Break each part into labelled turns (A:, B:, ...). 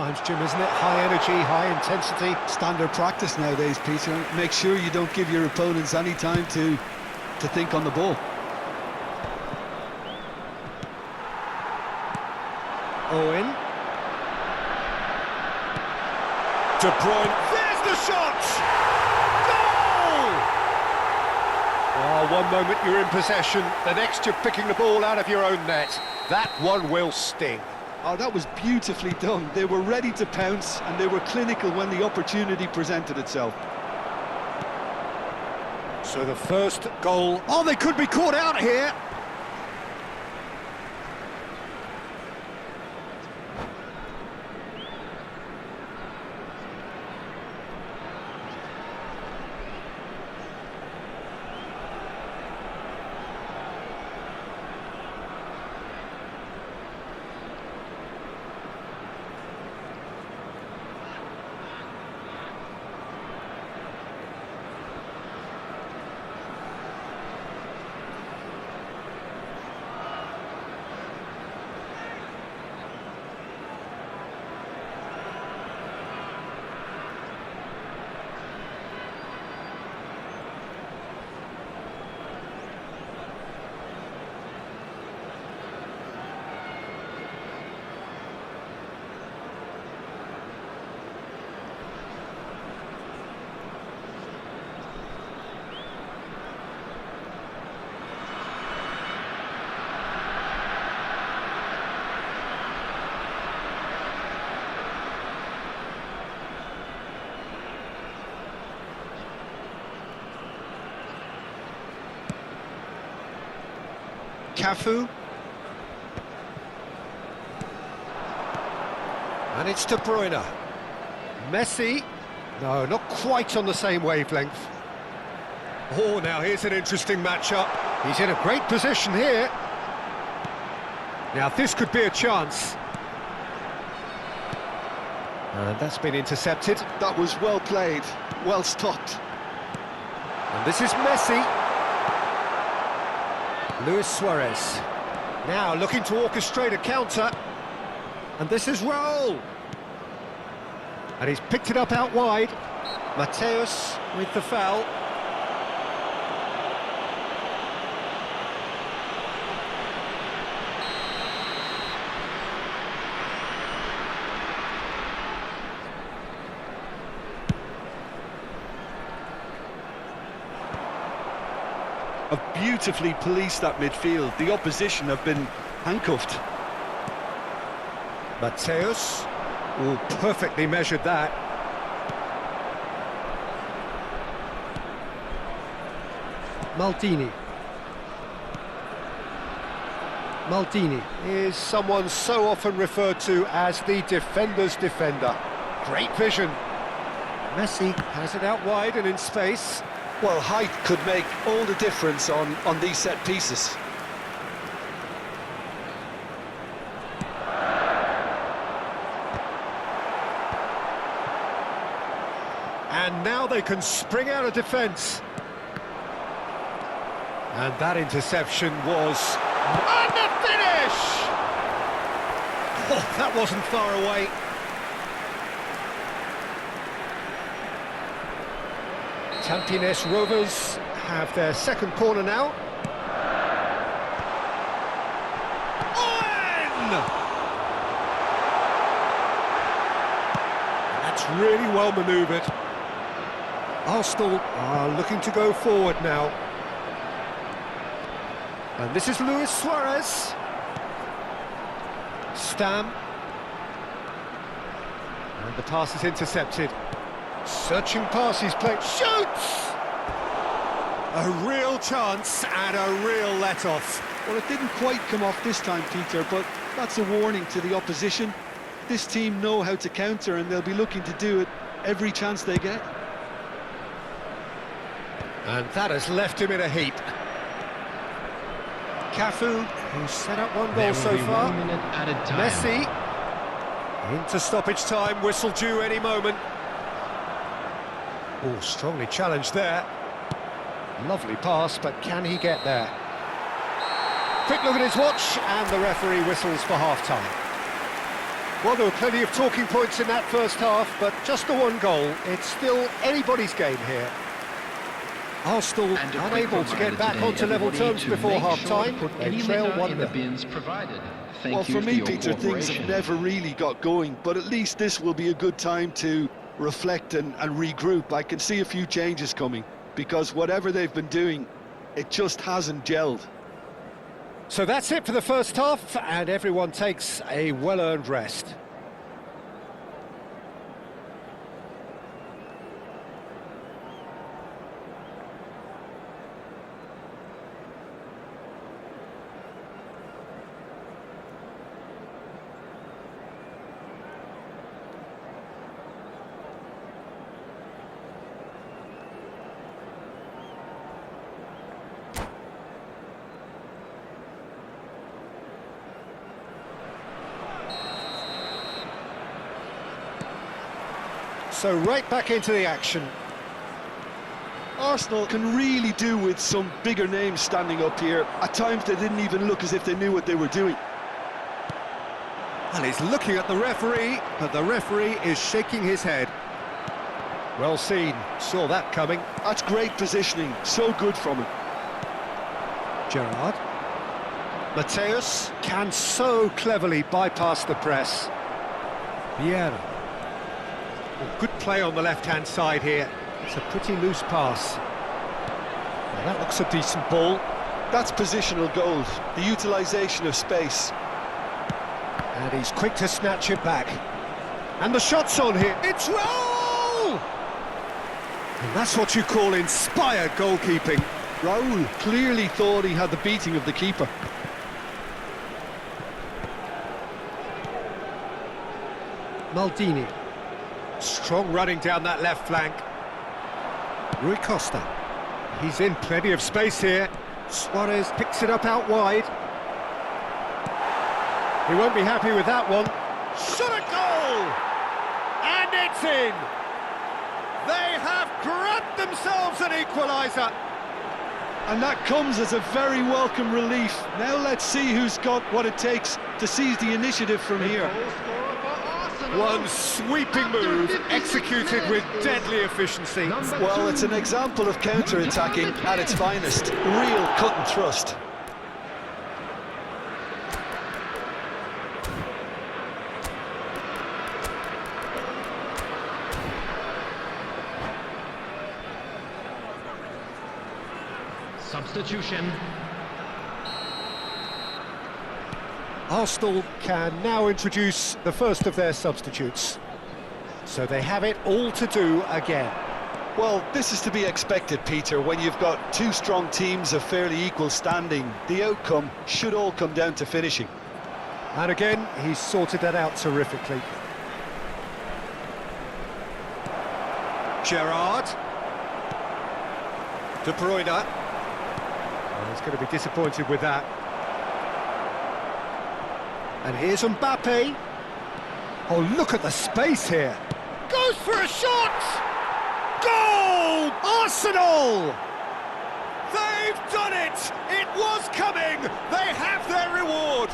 A: times, Jim, isn't it? High energy, high intensity.
B: Standard practice nowadays, Peter. Make sure you don't give your opponents any time to think on the ball.
A: Owen. De Bruyne. There's the shot! Goal! Oh, one moment you're in possession, the next you're picking the ball out of your own net. That one will sting.
B: Oh, that was beautifully done. They were ready to pounce, and they were clinical when the opportunity presented itself.
A: So the first goal... Oh, they could be caught out here! Cafu. And it's De Bruyne. Messi. No, not quite on the same wavelength. Oh, now here's an interesting matchup. He's in a great position here. Now this could be a chance. And that's been intercepted.
B: That was well played, well stopped.
A: And this is Messi. Luis Suarez. Now looking to orchestrate a counter. And this is Raul. And he's picked it up out wide. Mateus with the foul.
B: Have beautifully policed that midfield. The opposition have been handcuffed.
A: Mateus. Oh, perfectly measured that. Maldini. Maldini is someone so often referred to as the defender's defender. Great vision. Messi has it out wide and in space.
B: Well, height could make all the difference on these set pieces.
A: And now they can spring out of defence. And that interception was... And the finish! Oh, that wasn't far away. Tampines Rovers have their second corner now. Owen! That's really well manoeuvred. Arsenal are looking to go forward now. And this is Luis Suarez. Stam. And the pass is intercepted. Searching pass, he's played. Shoots! A real chance and a real let-off.
B: Well, it didn't quite come off this time, Peter, but that's a warning to the opposition. This team know how to counter, and they'll be looking to do it every chance they get.
A: And that has left him in a heap. Cafu, who's set up one goal so far.
C: 1 minute at a time.
A: Messi. Into stoppage time, whistle due any moment. Oh, strongly challenged there. Lovely pass, but can he get there? Quick look at his watch, and the referee whistles for half-time. Well, there were plenty of talking points in that first half, but just the one goal. It's still anybody's game here. Arsenal unable to get back onto level terms before half-time. They trail 1-0.
B: Well, for me, Peter, things have never really got going, but at least this will be a good time to reflect and regroup. I can see a few changes coming, because whatever they've been doing, it just hasn't gelled.
A: So that's it for the first half, and everyone takes a well-earned rest. So right back into the action.
B: Arsenal can really do with some bigger names standing up here. At times they didn't even look as if they knew what they were doing.
A: And he's looking at the referee, but the referee is shaking his head. Well seen, saw that coming.
B: That's great positioning, so good from him.
A: Gerrard. Mateus can so cleverly bypass the press. Vieira. Well, good play on the left-hand side here. It's a pretty loose pass. Well, that looks a decent ball.
B: That's positional gold, the utilisation of space.
A: And he's quick to snatch it back. And the shot's on here. It's Raul! And that's what you call inspired goalkeeping.
B: Raul clearly thought he had the beating of the keeper.
A: Maldini. Strong running down that left flank. Rui Costa. He's in plenty of space here. Suarez picks it up out wide. He won't be happy with that one. Shot a goal! And it's in! They have grabbed themselves an equaliser.
B: And that comes as a very welcome relief. Now let's see who's got what it takes to seize the initiative from here.
A: One sweeping move, executed with deadly efficiency.
B: Well, it's an example of counter-attacking at its finest. Real cut and thrust.
C: Substitution.
A: Arsenal can now introduce the first of their substitutes. So they have it all to do again.
B: Well, this is to be expected, Peter, when you've got two strong teams of fairly equal standing. The outcome should all come down to finishing.
A: And again, he's sorted that out terrifically. Gerrard. De Bruyne. Oh, he's going to be disappointed with that. And here's Mbappe. Oh, look at the space here. Goes for a shot! Goal! Arsenal! They've done it! It was coming! They have their reward!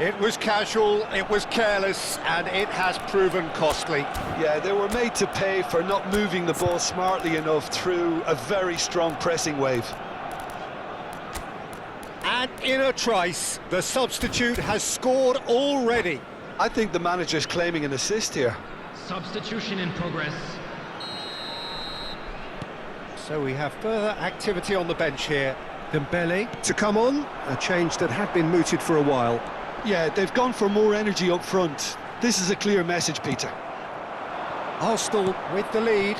A: It was casual, it was careless, and it has proven costly.
B: Yeah, they were made to pay for not moving the ball smartly enough through a very strong pressing wave.
A: And in a trice, the substitute has scored already.
B: I think the manager's claiming an assist here.
C: Substitution in progress.
A: So we have further activity on the bench here. Dembele to come on, a change that had been mooted for a while.
B: Yeah, they've gone for more energy up front. This is a clear message, Peter.
A: Arsenal with the lead.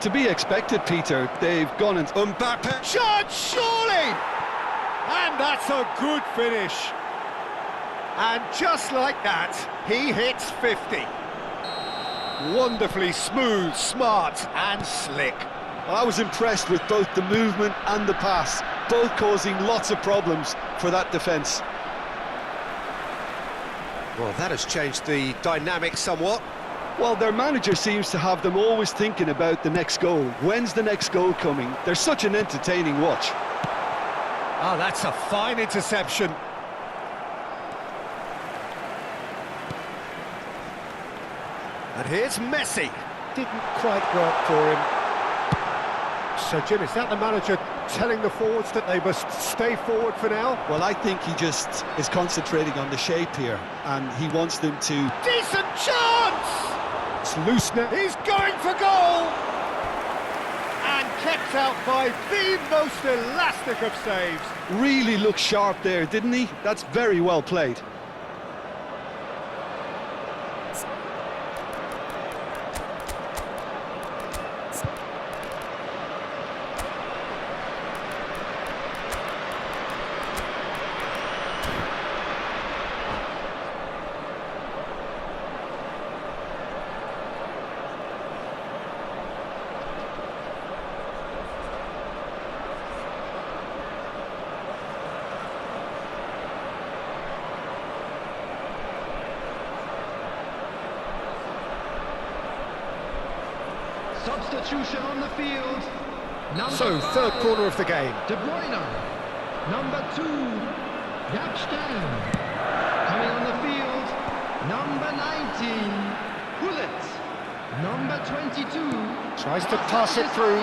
B: To be expected, Peter. They've gone and...
A: Mbappe, shot, surely! And that's a good finish. And just like that, he hits 50. Wonderfully smooth, smart and slick.
B: I was impressed with both the movement and the pass, both causing lots of problems for that defence.
A: Well, that has changed the dynamic somewhat.
B: Well, their manager seems to have them always thinking about the next goal. When's the next goal coming? They're such an entertaining watch.
A: Oh, that's a fine interception. And here's Messi. Didn't quite work for him. So, Jim, is that the manager telling the forwards that they must stay forward for now?
B: Well, I think he just is concentrating on the shape here, and he wants them to...
A: Decent chance! It's loose now. He's going for goal! And kept out by the most elastic of saves.
B: Really looked sharp there, didn't he? That's very well played.
C: Substitution on the field.
A: So, third corner of the game.
C: De Bruyne. Number 2, Jackstein. Coming on the field, number 19, Hullet. Number 22.
A: Tries to pass it through.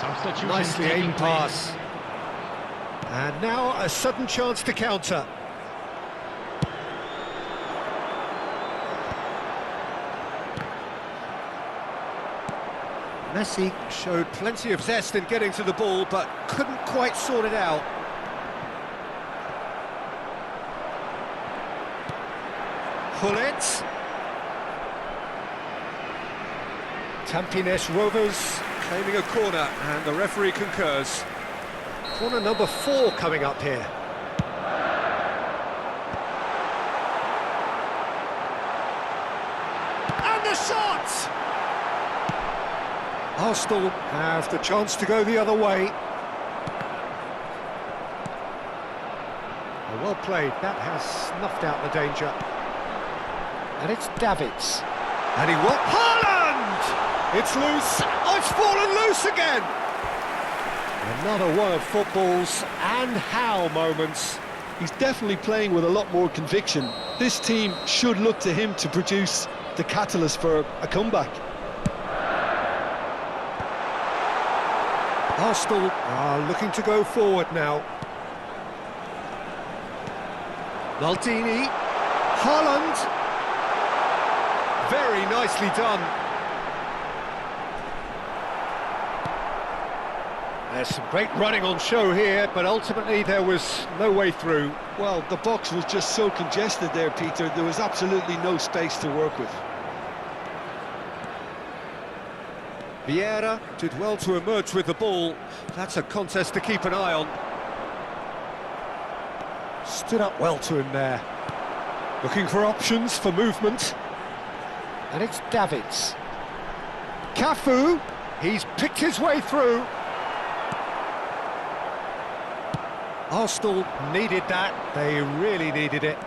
C: Substitution
A: Nicely
C: taking
A: aimed
C: place.
A: pass. And now a sudden chance to counter. Messi showed plenty of zest in getting to the ball, but couldn't quite sort it out. Hullet. Tampines Rovers claiming a corner, and the referee concurs. Corner number 4 coming up here. And the shot! Arsenal have the chance to go the other way. Well played, that has snuffed out the danger. And it's Davids. And he will... Haaland! It's loose. Oh, it's fallen loose again! Another one of football's and how moments.
B: He's definitely playing with a lot more conviction. This team should look to him to produce the catalyst for a comeback.
A: Arsenal are looking to go forward now. Maldini. Haaland. Very nicely done. There's some great running on show here, but ultimately there was no way through.
B: Well, the box was just so congested there, Peter. There was absolutely no space to work with.
A: Vieira did well to emerge with the ball. That's a contest to keep an eye on. Stood up well to him there. Looking for options for movement. And it's Davids. Cafu. He's picked his way through. Arsenal needed that. They really needed it.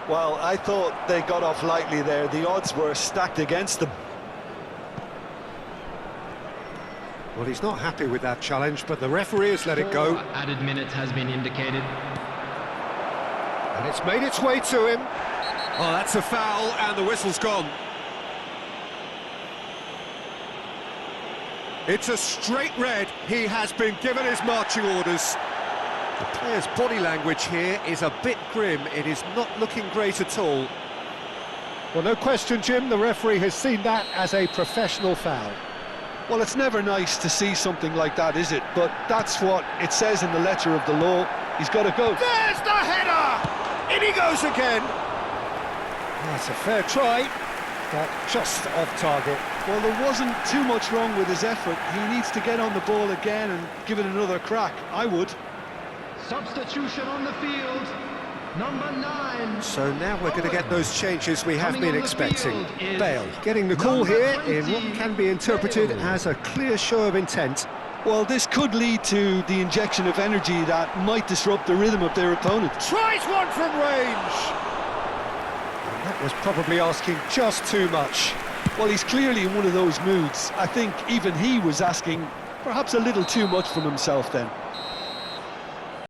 B: Well, I thought they got off lightly there. The odds were stacked against them.
A: Well, he's not happy with that challenge, but the referee has let it go.
C: Added minutes has been indicated.
A: And it's made its way to him. Oh, that's a foul, and the whistle's gone. It's a straight red. He has been given his marching orders. The player's body language here is a bit grim. It is not looking great at all. Well, no question, Jim, the referee has seen that as a professional foul.
B: Well, it's never nice to see something like that, is it? But that's what it says in the letter of the law. He's got to go.
A: There's the header! In he goes again. That's a fair try, but just off target.
B: Well, there wasn't too much wrong with his effort. He needs to get on the ball again and give it another crack. I would.
C: Substitution on the field. Number 9.
A: So now we're going to get those changes we have been expecting. Bale getting the call
C: number
A: here
C: 20,
A: in what can be interpreted
C: Bale.
A: as a clear show of intent.
B: Well, this could lead to the injection of energy that might disrupt the rhythm of their opponent.
A: Tries one from range! And that was probably asking just too much.
B: Well, he's clearly in one of those moods. I think even he was asking perhaps a little too much from himself then.